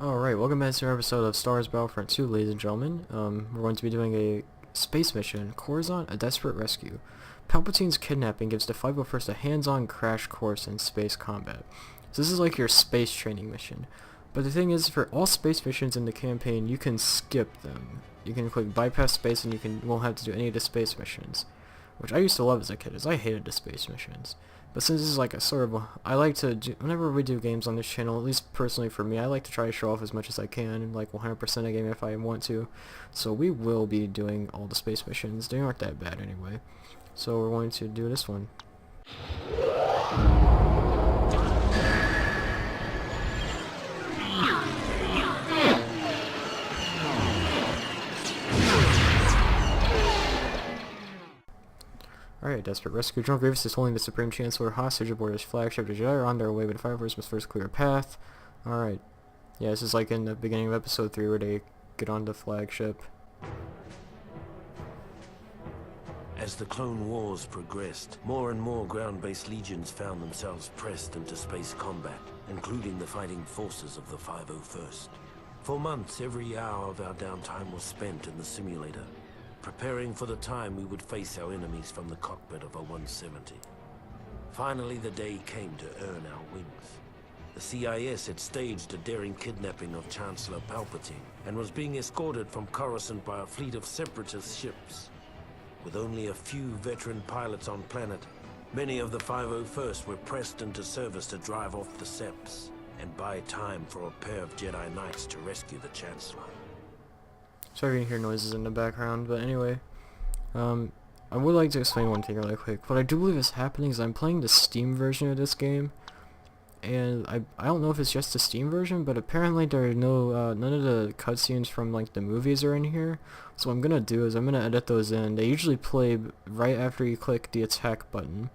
Alright, welcome back to another episode of Star Wars Battlefront 2, ladies and gentlemen. We're going to be doing a space mission, Coruscant, a desperate rescue. Palpatine's kidnapping gives the 501st a hands-on crash course in space combat. So this is like your space training mission. But the thing is, for all space missions in the campaign, you can skip them. You can click bypass space and you won't have to do any of the space missions. Which I used to love as a kid, as I hated the space missions. But since this is like a sort of, I like to do, whenever we do games on this channel, at least personally for me, I like to try to show off as much as I can, like 100% a game if I want to. So we will be doing all the space missions. They aren't that bad anyway. So we're going to do this one. Alright, desperate rescue. General Grievous is holding the Supreme Chancellor hostage aboard his flagship. The Jedi are on their way, but the 501st must first clear a path. Alright. Yeah, this is like in the beginning of episode 3 where they get on the flagship. As the Clone Wars progressed, more and more ground-based legions found themselves pressed into space combat, including the fighting forces of the 501st. For months, every hour of our downtime was spent in the simulator, preparing for the time we would face our enemies from the cockpit of a 170. Finally, the day came to earn our wings. The CIS had staged a daring kidnapping of Chancellor Palpatine and was being escorted from Coruscant by a fleet of separatist ships. With only a few veteran pilots on planet, many of the 501st were pressed into service to drive off the Seps and buy time for a pair of Jedi Knights to rescue the Chancellor. Sorry if you can hear noises in the background, but anyway, I would like to explain one thing really quick. What I do believe is happening is I'm playing the Steam version of this game, and I don't know if it's just the Steam version, but apparently there are no none of the cutscenes from like the movies are in here. So what I'm gonna do is I'm gonna edit those in. They usually play right after you click the attack button.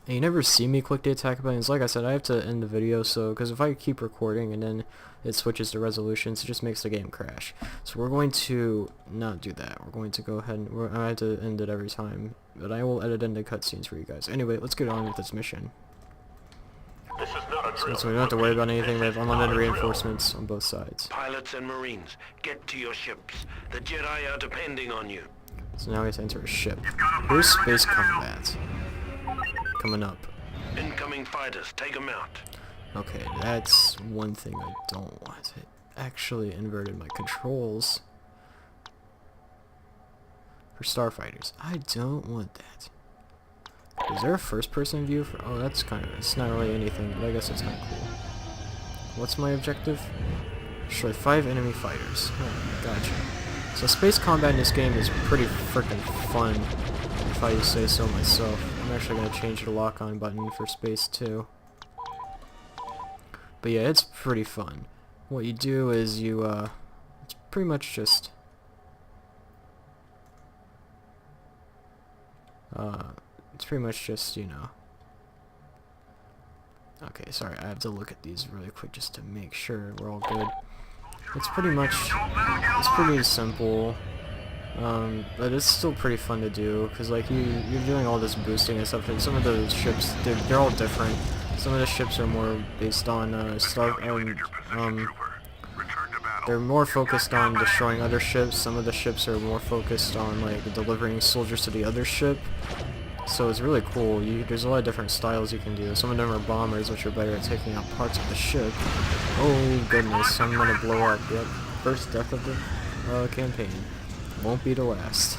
And you never see me click the attack button. It's like I said, I have to end the video, so because if I keep recording and then it switches to resolutions, it just makes the game crash. So we're going to not do that. We're going to go ahead and I have to end it every time, but I will edit in the cutscenes for you guys. Anyway, let's get on with this mission. This is not a drill. So we don't have to worry about anything. We have unlimited reinforcements on both sides. Pilots and Marines, get to your ships. The Jedi are depending on you. So now we have to enter a ship. Here's space combat coming up. Incoming fighters, take them out. Okay, that's one thing I don't want. It actually inverted my controls for starfighters. I don't want that. Is there a first-person view for? Oh, that's kind of. It's not really anything, but I guess it's kind of cool. What's my objective? Destroy 5 enemy fighters. Oh, gotcha. So space combat in this game is pretty freaking fun, if I say so myself. I'm actually gonna change the lock-on button for space too. But yeah, it's pretty fun. What you do is you, it's pretty much just, you know. Okay, sorry, I have to look at these really quick just to make sure we're all good. It's pretty simple, but it's still pretty fun to do, because like you're doing all this boosting and stuff, and some of the ships, they're all different. Some of the ships are more based on they're more focused on destroying other ships. Some of the ships are more focused on like delivering soldiers to the other ship. So it's really cool. There's a lot of different styles you can do. Some of them are bombers, which are better at taking out parts of the ship. Oh goodness, I'm gonna blow up. Yep, first death of the campaign. Won't be the last.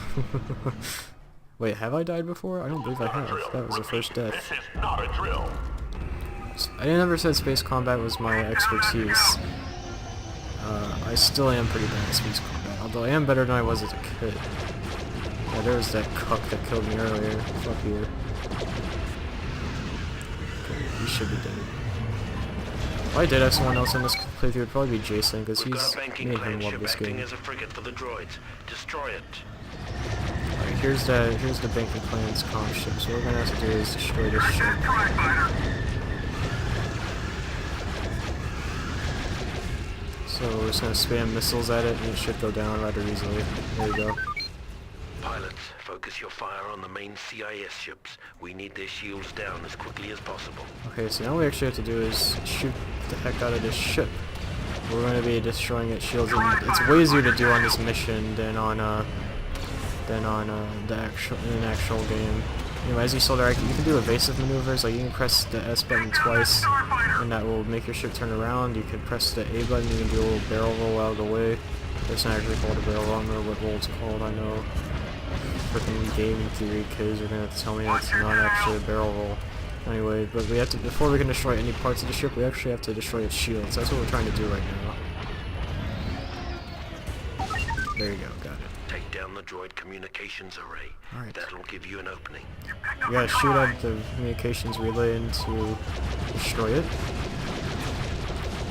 Wait, have I died before? I don't believe I have. That was the first death. This is not a drill. I never said space combat was my expertise. I still am pretty bad at space combat, although I am better than I was as a kid. Yeah, there was that cuck that killed me earlier. Fuck you. Okay, he should be dead. If I did have someone else in this playthrough, it would probably be Jason, because he's made him love this game. As a frigate for the droids. Destroy it. Alright, here's the banking plan's comm ship, so what we're gonna have to do is destroy this ship. So we're just gonna spam missiles at it, and it should go down rather easily. There you go. Pilots, focus your fire on the main CIS ships. We need their shields down as quickly as possible. Okay, so now what we actually have to do is shoot the heck out of this ship. We're going to be destroying its shields, and it's way easier to do on this mission than on the actual game. Anyway, as you saw there, you can do evasive maneuvers, like you can press the S button twice, and that will make your ship turn around. You can press the A button, you can do a little barrel roll out of the way. It's not actually called a barrel roll, I don't know what roll it's called, I know. Freaking gaming theory kids are gonna tell me it's not actually a barrel roll. Anyway, but we have to, before we can destroy any parts of the ship, we actually have to destroy its shields. That's what we're trying to do right now. There you go, got it. Take down the droid communications array. Alright. That'll give you an opening. We gotta shoot at the communications relay and to destroy it.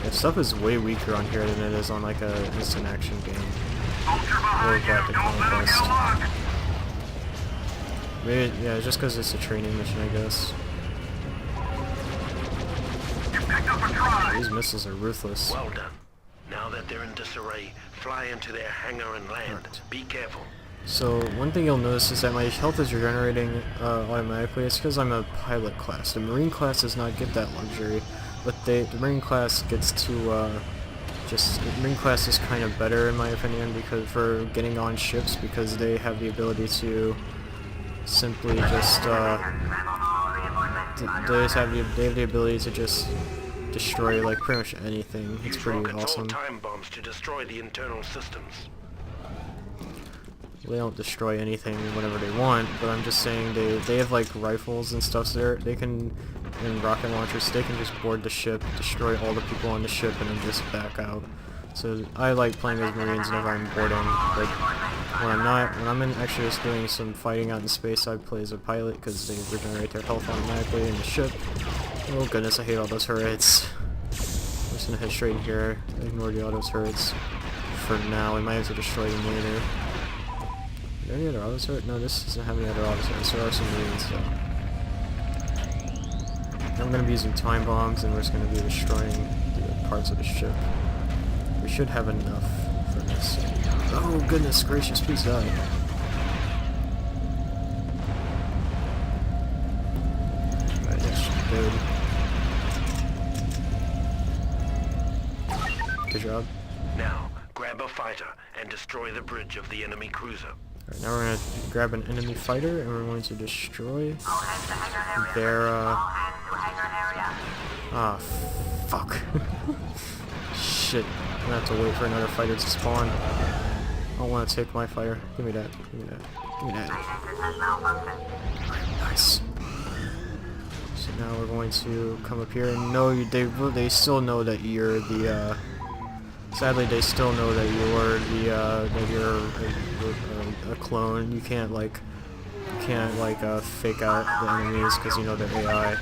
Yeah, stuff is way weaker on here than it is on like a instant action game. Or Galactic Conquest. Maybe, yeah, just because it's a training mission, I guess. These missiles are ruthless. Well done. Now that they're in disarray, fly into their hangar and land. Right. Be careful. So, one thing you'll notice is that my health is regenerating automatically. It's because I'm a pilot class. The Marine class does not get that luxury, but the Marine class gets to, the Marine class is kind of better in my opinion because for getting on ships, because they have the ability to simply just, they have the ability to just destroy like pretty much anything. It's pretty awesome. Time bombs to destroy the internal systems. They don't destroy anything whenever they want, but I'm just saying they have like rifles and stuff, so they can, and rocket launchers, they can just board the ship, destroy all the people on the ship, and then just back out. So I like playing as Marines whenever I'm boarding, but when I'm not, when I'm actually just doing some fighting out in space, I play as a pilot because they regenerate their health automatically in the ship. Oh goodness, I hate all those turrets. I'm just gonna head straight in here, ignore the auto turrets for now. We might have to destroy them later. Are there any other auto turrets? No, this doesn't have any other auto turrets. There are some Marines though. I'm gonna be using time bombs, and we're just gonna be destroying the parts of the ship. We should have enough for this. Oh goodness gracious, please die. Alright, that should be good. Good job. Now, grab a fighter and destroy the bridge of the enemy cruiser. Alright, now we're gonna grab an enemy fighter and we're going to destroy their, ah, fuck. Shit. I'm gonna have to wait for another fighter to spawn. I don't want to take my fighter. Give me that. Give me that. Give me that. Nice. So now we're going to come up here and know they still know that you're the, sadly they still know that you're the, that you're a clone. You can't fake out the enemies because you know they're AI.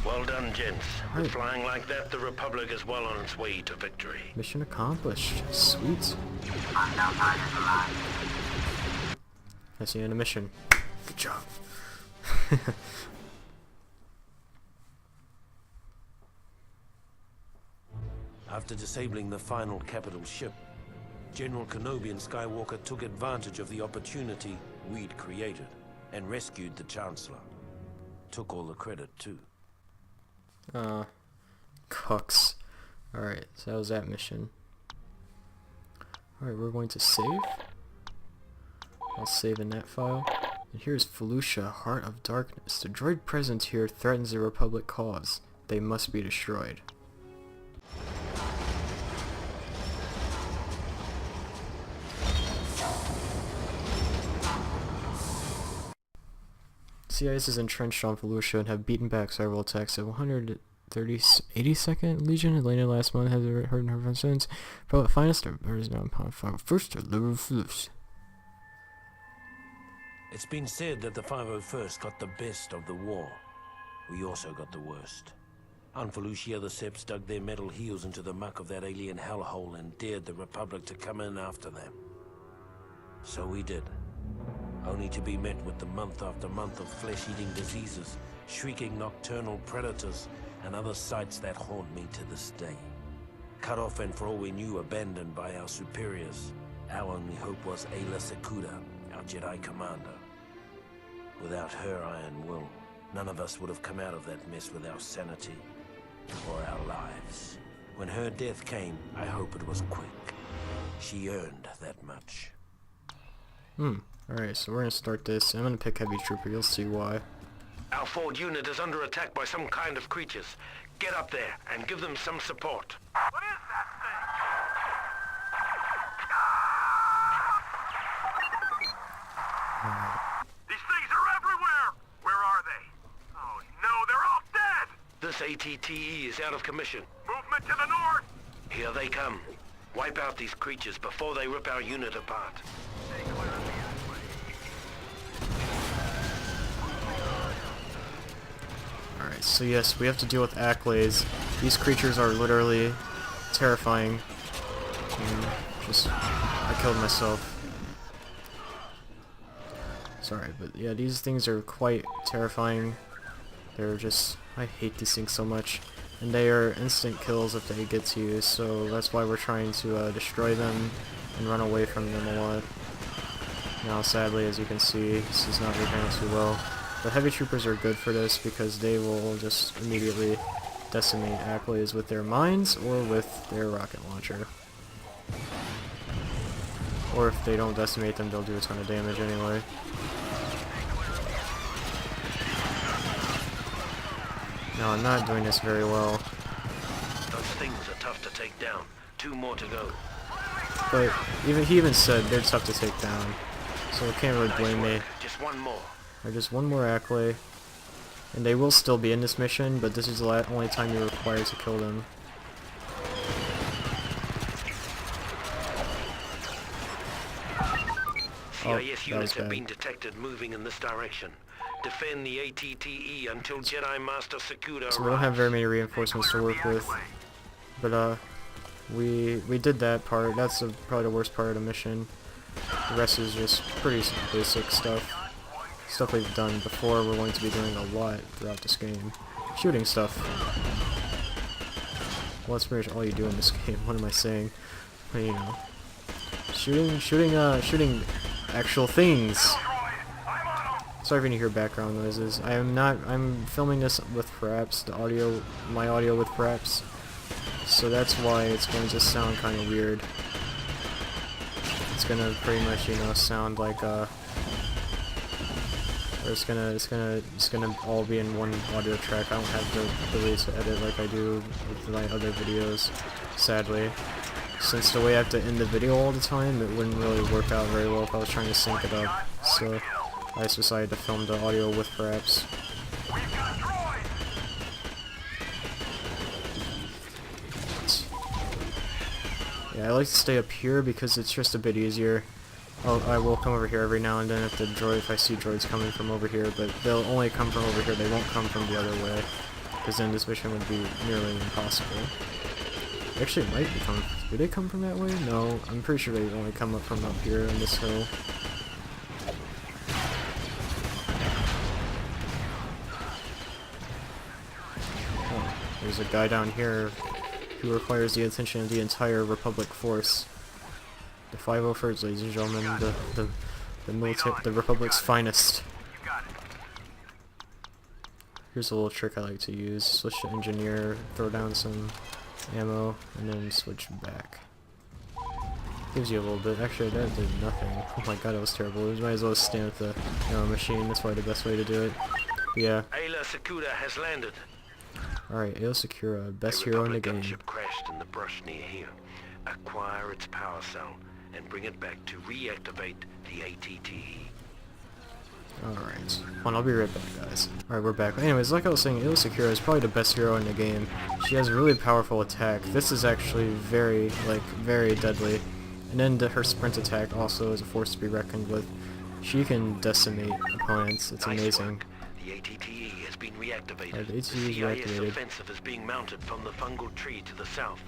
Well done, gents. Right. With flying like that, the Republic is well on its way to victory. Mission accomplished. Sweet. That's the end of mission. Good job. After disabling the final capital ship, General Kenobi and Skywalker took advantage of the opportunity we'd created and rescued the Chancellor. Took all the credit, too. Cucks. Alright, so that was that mission. Alright, we're going to save. I'll save in that file. And here's Felucia, Heart of Darkness. The droid present here threatens the Republic cause. They must be destroyed. CIS is entrenched on Felucia and have beaten back several attacks. The 82nd Legion had landed last month, has heard her since. But finest is now upon first to deliver Felucia. It's been said that the 501st got the best of the war. We also got the worst. On Felucia, the Seps dug their metal heels into the muck of that alien hellhole and dared the Republic to come in after them. So we did. Only to be met with the month after month of flesh-eating diseases, shrieking nocturnal predators, and other sights that haunt me to this day. Cut off and for all we knew, abandoned by our superiors. Our only hope was Ayla Secura, our Jedi commander. Without her iron will, none of us would have come out of that mess with our sanity or our lives. When her death came, I hope it was quick. She earned that much. Alright, so we're gonna start this. I'm gonna pick Heavy Trooper, you'll see why. Our forward unit is under attack by some kind of creatures. Get up there and give them some support. What is that thing? These things are everywhere! Where are they? Oh no, they're all dead! This ATTE is out of commission. Movement to the north! Here they come. Wipe out these creatures before they rip our unit apart. Alright, so yes, we have to deal with Acklays. These creatures are literally terrifying. I killed myself. Sorry, but yeah, these things are quite terrifying. They're just... I hate these things so much. And they are instant kills if they get to you, so that's why we're trying to destroy them and run away from them a lot. Now, sadly, as you can see, this is not working out too well. But Heavy Troopers are good for this because they will just immediately decimate Acklays with their mines or with their rocket launcher. Or if they don't decimate them, they'll do a ton of damage anyway. No, I'm not doing this very well. Those things are tough to take down. 2 more to go. But he even said they're tough to take down, so I can't really blame me. Just 1 more. Or just 1 more Acklay. And they will still be in this mission, but this is the only time you're required to kill them. CIS units have been detected moving in this direction. Defend the ATTE until Jedi Master Sakuda So we don't have very many reinforcements to work with. But we did that part. That's probably the worst part of the mission. The rest is just pretty basic stuff. Stuff we've done before. We're going to be doing a lot throughout this game. Shooting stuff. Well, that's pretty much all you do in this game. What am I saying? But, you know, shooting actual things. Sorry if you hear background noises. I'm filming this with fraps, my audio with fraps. So that's why it's going to sound kind of weird. It's gonna pretty much, you know, sound like or it's gonna all be in one audio track. I don't have the ability to edit like I do with my other videos, sadly. Since the way I have to end the video all the time, it wouldn't really work out very well if I was trying to sync it up. So I just decided to film the audio with fraps. Yeah, I like to stay up here because it's just a bit easier. I will come over here every now and then if I see droids coming from over here, but they'll only come from over here, they won't come from the other way, because then this mission would be nearly impossible. Actually, it might be coming. Do they come from that way? No, I'm pretty sure they only come up from up here on this hill. Oh, there's a guy down here who requires the attention of the entire Republic force. The 501st, ladies and gentlemen, the Republic's finest. Here's a little trick I like to use. Switch to engineer, throw down some ammo, and then switch back. Gives you a little bit. Actually, that did nothing. Oh my god, that was terrible. We might as well stand at the machine. That's probably the best way to do it. But yeah. Ayla Sakuda has landed. Alright, Ayla Sakura, best hero in the game. Gunship crashed in the brush near here. Acquire its power cell and bring it back to reactivate the ATTE. Alright. Hold on, I'll be right back, guys. Alright, we're back. Anyways, like I was saying, Ayla Sakura is probably the best hero in the game. She has a really powerful attack. This is actually very deadly. And then her sprint attack also is a force to be reckoned with. She can decimate opponents. It's amazing. The ATTE has been reactivated. The ATTE is CIS reactivated. offensive is being mounted from the fungal tree to the south.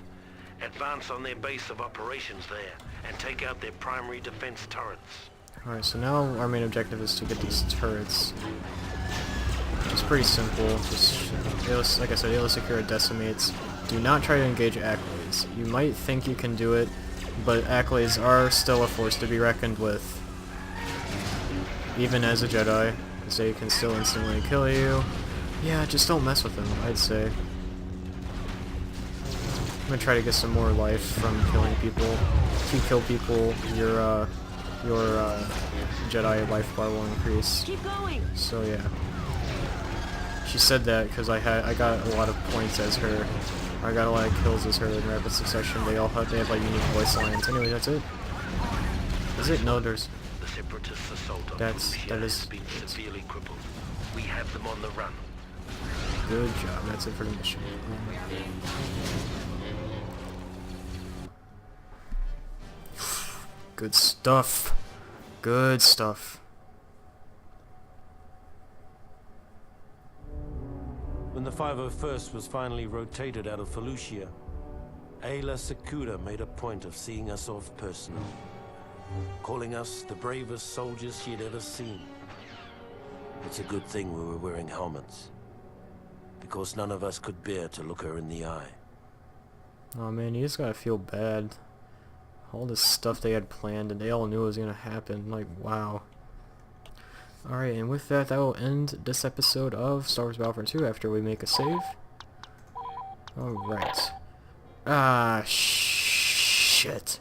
Advance on their base of operations there and take out their primary defense turrets. Alright, so now our main objective is to get these turrets. It's pretty simple. Just, like I said, Ayla Sakura decimates. Do not try to engage Acklays. You might think you can do it, but Acklays are still a force to be reckoned with. Even as a Jedi, because they can still instantly kill you. Yeah, just don't mess with them, I'd say. gonna try to get some more life from killing people. If you kill people, your Jedi life bar will increase. Keep going. So yeah. She said that because I got a lot of points as her. I got a lot of kills as her in rapid succession. They have like unique voice lines. Anyway, that's it. Is it? No, there's. The Separatists' assault on That Felucia is. has been severely crippled. We have them on the run. Good job. That's it for the mission. Good stuff. Good stuff. When the 501st was finally rotated out of Felucia, Ayla Secura made a point of seeing us off personally, calling us the bravest soldiers she had ever seen. It's a good thing we were wearing helmets, because none of us could bear to look her in the eye. Oh man, you just gotta feel bad. All this stuff they had planned and they all knew it was gonna happen. Like, wow. Alright, and with that, that will end this episode of Star Wars Battlefront 2 after we make a save. Alright. Ah, shit.